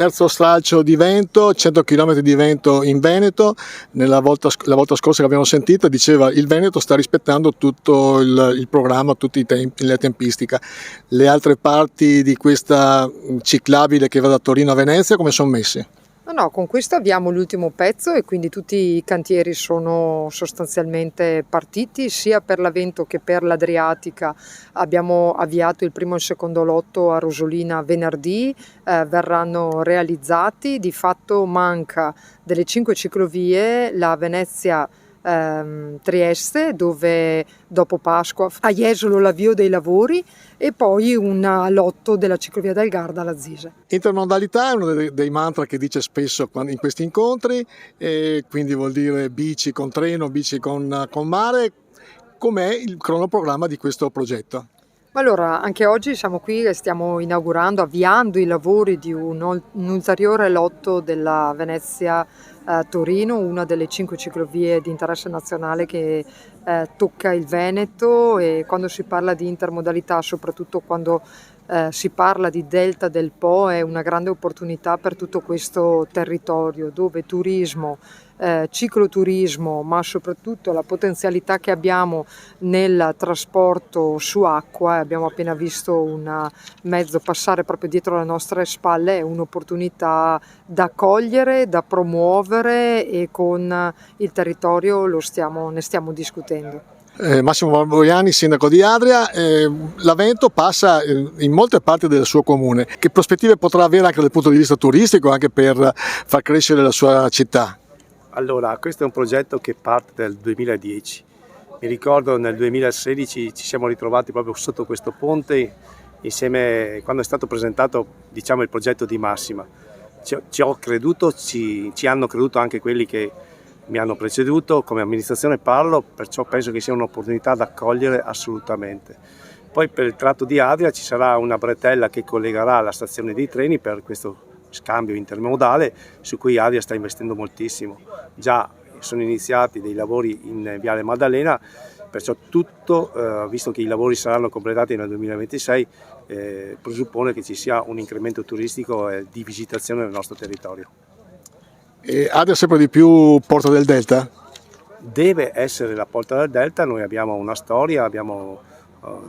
terzo stralcio di vento, 100 km di vento in Veneto. La volta scorsa che abbiamo sentito diceva il Veneto sta rispettando tutto il programma, tutti i tempi, la tempistica. Le altre parti di questa ciclabile che va da Torino a Venezia come sono messi? No, con questo abbiamo l'ultimo pezzo e quindi tutti i cantieri sono sostanzialmente partiti, sia per la Vento che per l'Adriatica. Abbiamo avviato il primo e il secondo lotto a Rosolina venerdì, verranno realizzati. Di fatto manca delle 5 ciclovie la Venezia Trieste, dove dopo Pasqua a Jesolo l'avvio dei lavori, e poi un lotto della ciclovia del Garda alla Zise. Intermodalità è uno dei mantra che dice spesso in questi incontri, e quindi vuol dire bici con treno, bici con mare. Com'è il cronoprogramma di questo progetto? Allora, anche oggi siamo qui e stiamo avviando i lavori di un ulteriore lotto della Venezia Torino, una delle 5 ciclovie di interesse nazionale che tocca il Veneto. E quando si parla di intermodalità, soprattutto quando si parla di Delta del Po, è una grande opportunità per tutto questo territorio, dove turismo, cicloturismo, ma soprattutto la potenzialità che abbiamo nel trasporto su acqua. Abbiamo appena visto un mezzo passare proprio dietro le nostre spalle, è un'opportunità da cogliere, da promuovere, e con il territorio ne stiamo discutendo. Massimo Valvoiani, sindaco di Adria. La Vento passa in molte parti del suo comune. Che prospettive potrà avere anche dal punto di vista turistico, anche per far crescere la sua città? Allora, questo è un progetto che parte dal 2010. Mi ricordo nel 2016 ci siamo ritrovati proprio sotto questo ponte insieme, quando è stato presentato, diciamo, il progetto di Massima. Ci ho creduto, ci hanno creduto anche quelli che mi hanno preceduto, come amministrazione parlo, perciò penso che sia un'opportunità da cogliere assolutamente. Poi per il tratto di Adria ci sarà una bretella che collegherà la stazione dei treni per questo scambio intermodale, su cui Adria sta investendo moltissimo. Già sono iniziati dei lavori in Viale Maddalena, perciò tutto, visto che i lavori saranno completati nel 2026, presuppone che ci sia un incremento turistico e di visitazione del nostro territorio. E Adria sempre di più Porta del Delta? Deve essere la Porta del Delta. Noi abbiamo una storia, abbiamo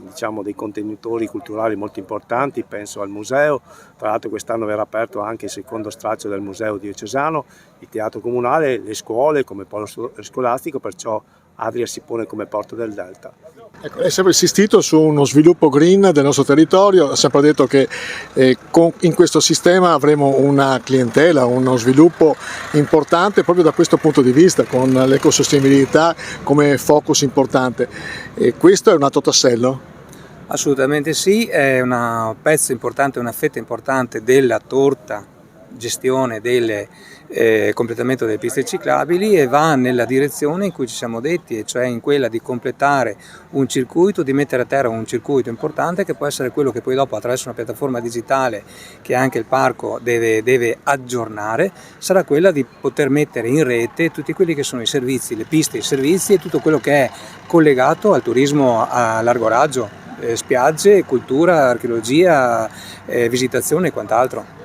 diciamo dei contenitori culturali molto importanti, penso al museo. Tra l'altro quest'anno verrà aperto anche il secondo stralcio del museo diocesano, il teatro comunale, le scuole come polo scolastico, perciò Adria si pone come Porta del Delta. Ecco, è sempre insistito su uno sviluppo green del nostro territorio, ha sempre detto che in questo sistema avremo una clientela, uno sviluppo importante proprio da questo punto di vista, con l'ecosostenibilità come focus importante. E questo è un altro tassello? Assolutamente sì, è un pezzo importante, una fetta importante della torta gestione del completamento delle piste ciclabili, e va nella direzione in cui ci siamo detti, e cioè in quella di completare un circuito, di mettere a terra un circuito importante che può essere quello che poi dopo, attraverso una piattaforma digitale che anche il parco deve aggiornare, sarà quella di poter mettere in rete tutti quelli che sono i servizi, le piste, i servizi e tutto quello che è collegato al turismo a largo raggio, spiagge, cultura, archeologia, visitazione e quant'altro.